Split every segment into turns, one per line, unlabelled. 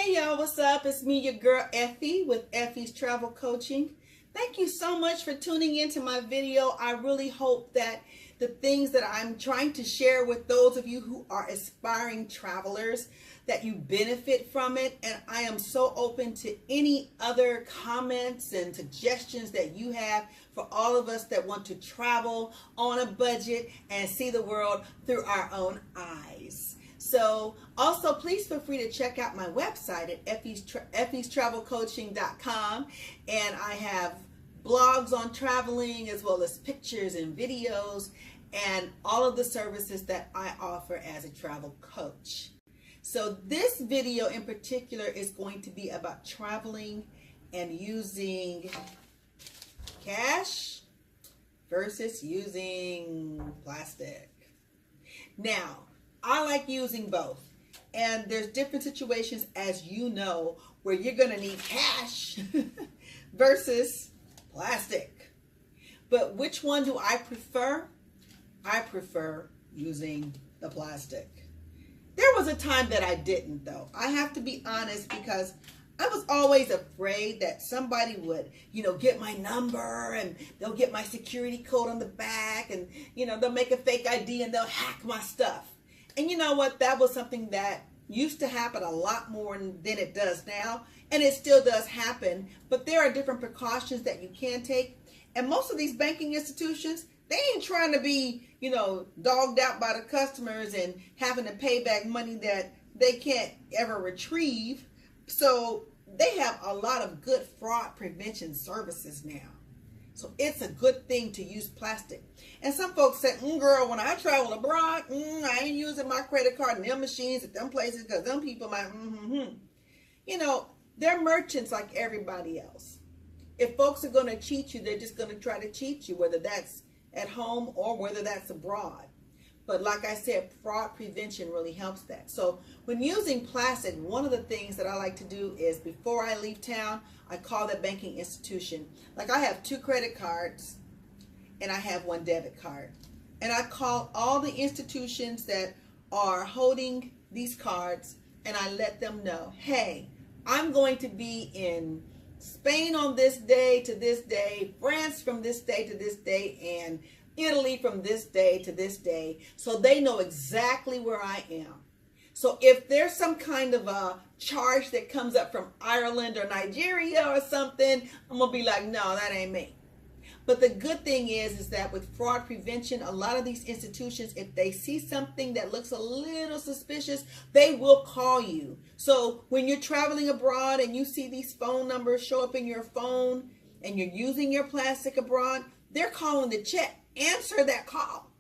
Hey y'all, what's up? It's me, your girl Effie with Effie's Travel Coaching. Thank you so much for tuning into my video. I really hope that the things that I'm trying to share with those of you who are aspiring travelers, that you benefit from it. And I am so open to any other comments and suggestions that you have for all of us that want to travel on a budget and see the world through our own eyes. So also please feel free to check out my website at effiestravelcoaching.com, and I have blogs on traveling as well as pictures and videos and all of the services that I offer as a travel coach. So this video in particular is going to be about traveling and using cash versus using plastic. Now, I like using both, and there's different situations, as you know, where you're going to need cash versus plastic. But which one do I prefer? I prefer using the plastic. There was a time that I didn't, though. I have to be honest, because I was always afraid that somebody would, get my number and they'll get my security code on the back, and, they'll make a fake ID and they'll hack my stuff. And you know what? That was something that used to happen a lot more than it does now. And it still does happen. But there are different precautions that you can take. And most of these banking institutions, they ain't trying to be, dogged out by the customers and having to pay back money that they can't ever retrieve. So they have a lot of good fraud prevention services now. So it's a good thing to use plastic. And some folks say, girl, when I travel abroad, I ain't using my credit card in them machines at them places because them people might, they're merchants like everybody else. If folks are going to cheat you, they're just going to try to cheat you, whether that's at home or whether that's abroad. But like I said, fraud prevention really helps that. So when using plastic, one of the things that I like to do is before I leave town, I call that banking institution. Like I have 2 credit cards and I have 1 debit card. And I call all the institutions that are holding these cards and I let them know, hey, I'm going to be in Spain on this day to this day, France from this day to this day, and Italy from this day to this day, so they know exactly where I am. So if there's some kind of a charge that comes up from Ireland or Nigeria or something, I'm gonna be like, no, that ain't me. But the good thing is that with fraud prevention, a lot of these institutions, if they see something that looks a little suspicious, they will call you. So when you're traveling abroad and you see these phone numbers show up in your phone and you're using your plastic abroad, they're calling to check. Answer that call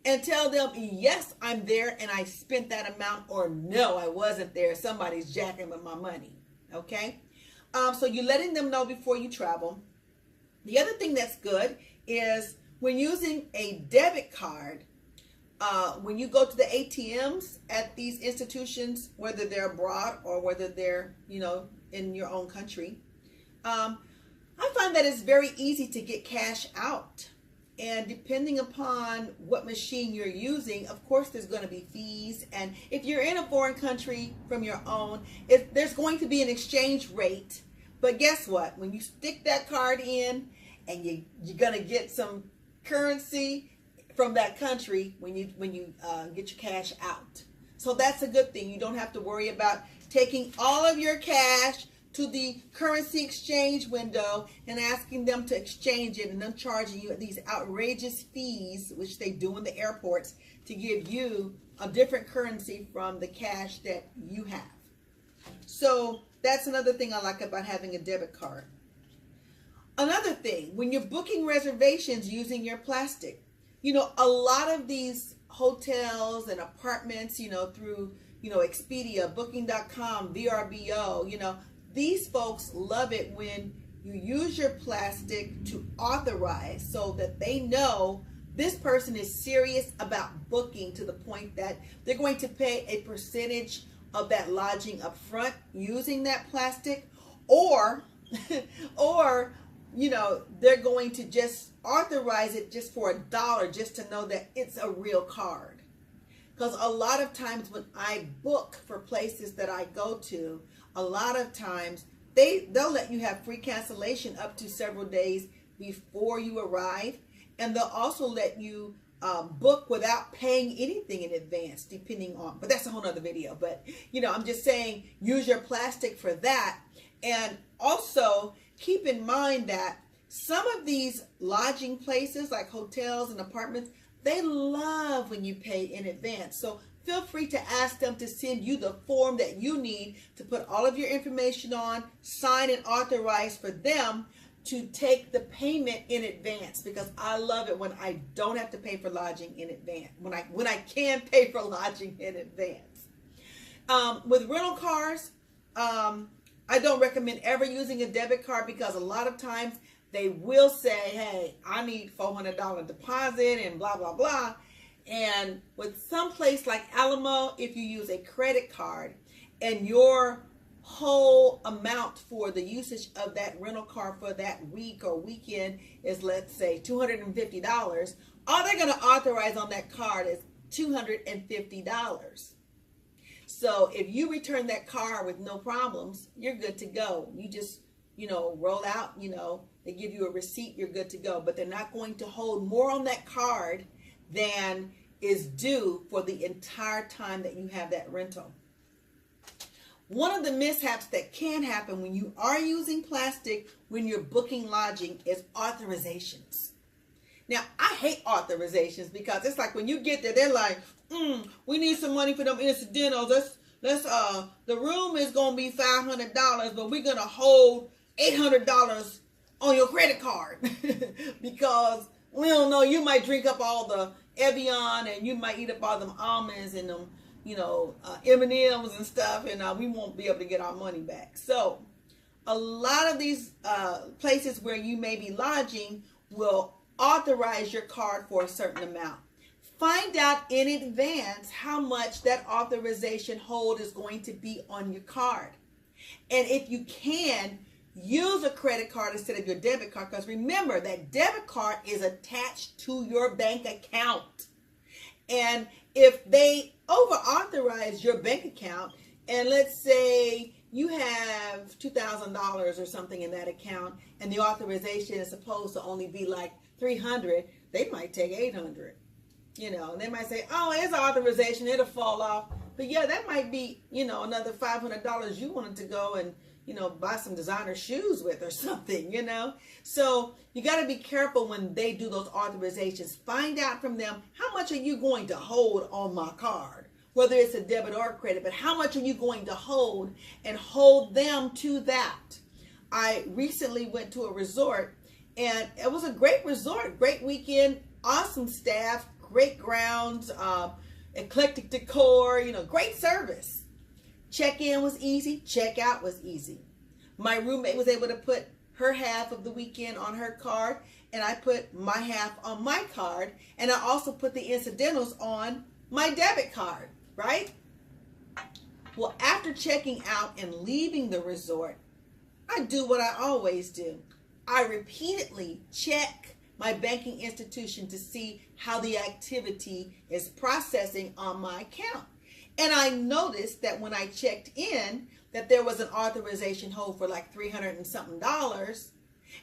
and tell them, yes, I'm there and I spent that amount, or no, I wasn't there. Somebody's jacking with my money. Okay. So you're letting them know before you travel. The other thing that's good is when using a debit card, when you go to the ATMs at these institutions, whether they're abroad or whether they're, in your own country, I find that it's very easy to get cash out. And depending upon what machine you're using, of course, there's going to be fees. And if you're in a foreign country from your own, there's going to be an exchange rate. But guess what? When you stick that card in and you're going to get some currency from that country when you get your cash out. So that's a good thing. You don't have to worry about taking all of your cash to the currency exchange window and asking them to exchange it and them charging you these outrageous fees, which they do in the airports, to give you a different currency from the cash that you have. So that's another thing I like about having a debit card. Another thing, when you're booking reservations using your plastic, a lot of these hotels and apartments, through, Expedia, Booking.com, VRBO, these folks love it when you use your plastic to authorize, so that they know this person is serious about booking to the point that they're going to pay a percentage of that lodging up front using that plastic, or they're going to just authorize it just for $1 just to know that it's a real card. Because a lot of times when I book for places that I go to, a lot of times they'll let you have free cancellation up to several days before you arrive, and they'll also let you book without paying anything in advance, depending on, but that's a whole nother video. But I'm just saying, use your plastic for that. And also keep in mind that some of these lodging places like hotels and apartments, they love when you pay in advance. So feel free to ask them to send you the form that you need to put all of your information on, sign and authorize for them to take the payment in advance, because I love it when I don't have to pay for lodging in advance, when I can pay for lodging in advance. With rental cars, I don't recommend ever using a debit card, because a lot of times they will say, hey, I need $400 deposit and blah, blah, blah. And with some place like Alamo, if you use a credit card and your whole amount for the usage of that rental car for that week or weekend is, let's say, $250, all they're going to authorize on that card is $250. So if you return that car with no problems, you're good to go. You just, roll out, they give you a receipt, you're good to go. But they're not going to hold more on that card than is due for the entire time that you have that rental. One of the mishaps that can happen when you are using plastic when you're booking lodging is authorizations. Now, I hate authorizations, because it's like when you get there, they're like, we need some money for them incidentals. The room is going to be $500, but we're going to hold $800 on your credit card because we don't know, you might drink up all the Evian and you might eat up all them almonds and them, M&Ms and stuff, and we won't be able to get our money back. So a lot of these places where you may be lodging will authorize your card for a certain amount. Find out in advance how much that authorization hold is going to be on your card. And if you can, use a credit card instead of your debit card, because remember that debit card is attached to your bank account. And if they over-authorize your bank account, and let's say you have $2,000 or something in that account, and the authorization is supposed to only be like $300, they might take $800. And they might say, oh, it's authorization, it'll fall off. But yeah, that might be, another $500 you wanted to go and, buy some designer shoes with or something, So you got to be careful when they do those authorizations. Find out from them, how much are you going to hold on my card? Whether it's a debit or credit, but how much are you going to hold, and hold them to that. I recently went to a resort, and it was a great resort, great weekend, awesome staff, great grounds, eclectic decor, great service. Check-in was easy, check-out was easy. My roommate was able to put her half of the weekend on her card, and I put my half on my card, and I also put the incidentals on my debit card, right? Well, after checking out and leaving the resort, I do what I always do. I repeatedly check my banking institution to see how the activity is processing on my account. And I noticed that when I checked in, that there was an authorization hold for like $300 and something.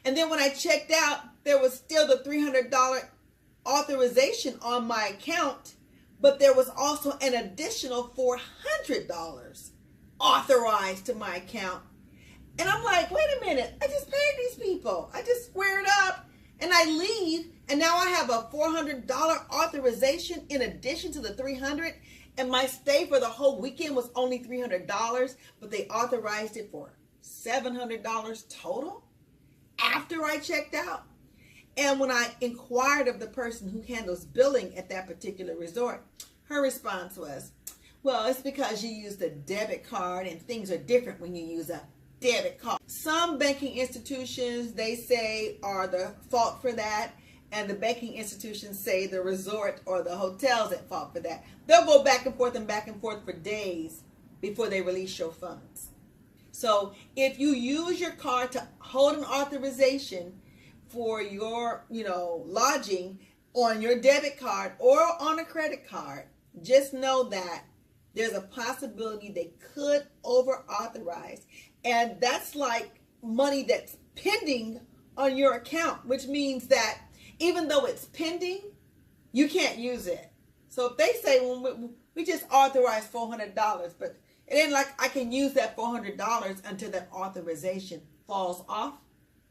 And then when I checked out, there was still the $300 authorization on my account, but there was also an additional $400 authorized to my account. And I'm like, wait a minute, I just paid these people. I just squared up, and I leave, and now I have a $400 authorization in addition to the $300. And my stay for the whole weekend was only $300, but they authorized it for $700 total after I checked out. And when I inquired of the person who handles billing at that particular resort, her response was, well, it's because you used a debit card and things are different when you use a debit card. Some banking institutions, they say, are the fault for that. And the banking institutions say the resort or the hotel's at fault for that. They'll go back and forth for days before they release your funds. So if you use your card to hold an authorization for your, lodging on your debit card or on a credit card, just know that there's a possibility they could over authorize. And that's like money that's pending on your account, which means that even though it's pending, you can't use it. So if they say, well, we just authorized $400, but it ain't like I can use that $400 until that authorization falls off,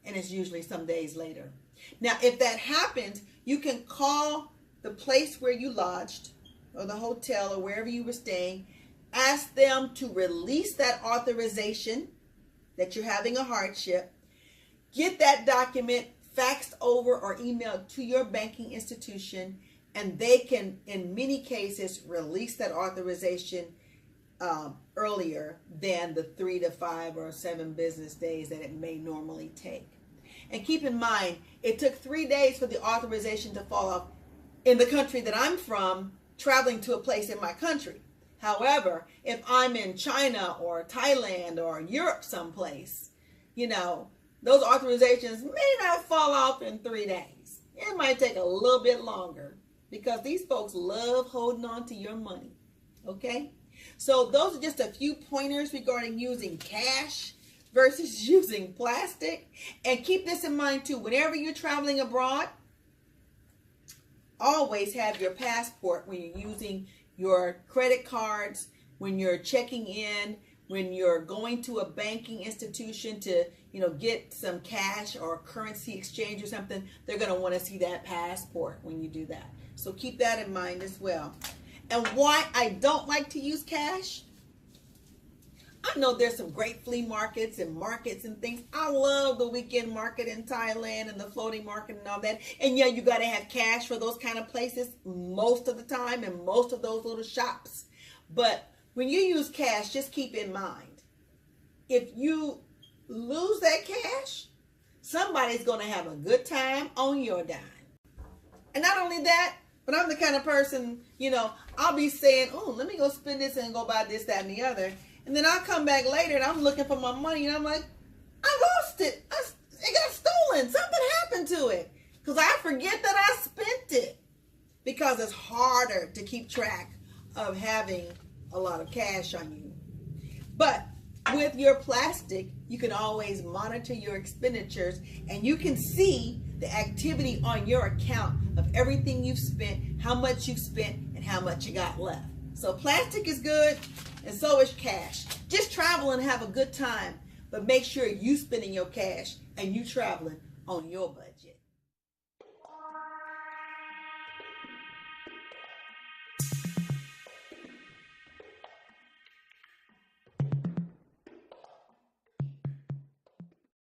and it's usually some days later. Now, if that happens, you can call the place where you lodged or the hotel or wherever you were staying, ask them to release that authorization that you're having a hardship, get that document faxed over or emailed to your banking institution, and they can, in many cases, release that authorization earlier than the 3 to 5 or 7 business days that it may normally take. And keep in mind, it took 3 days for the authorization to fall off in the country that I'm from, traveling to a place in my country. However, if I'm in China or Thailand or Europe someplace, you know, those authorizations may not fall off in 3 days. It might take a little bit longer because these folks love holding on to your money. Okay? So those are just a few pointers regarding using cash versus using plastic. And keep this in mind too. Whenever you're traveling abroad, always have your passport when you're using your credit cards, when you're checking in, when you're going to a banking institution to, you know, get some cash or currency exchange or something. They're going to want to see that passport when you do that. So keep that in mind as well. And why I don't like to use cash? I know there's some great flea markets and things. I love the weekend market in Thailand and the floating market and all that. And yeah, you got to have cash for those kind of places most of the time and most of those little shops. But when you use cash, just keep in mind, if you lose that cash, somebody's going to have a good time on your dime. And not only that, but I'm the kind of person, you know, I'll be saying, oh, let me go spend this and go buy this, that, and the other. And then I'll come back later and I'm looking for my money and I'm like, I lost it. It got stolen. Something happened to it. Because I forget that I spent it. Because it's harder to keep track of having a lot of cash on you. But with your plastic, you can always monitor your expenditures and you can see the activity on your account of everything you've spent, how much you've spent, and how much you got left. So plastic is good, and so is cash. Just travel and have a good time, but make sure you spending your cash and you traveling on your budget.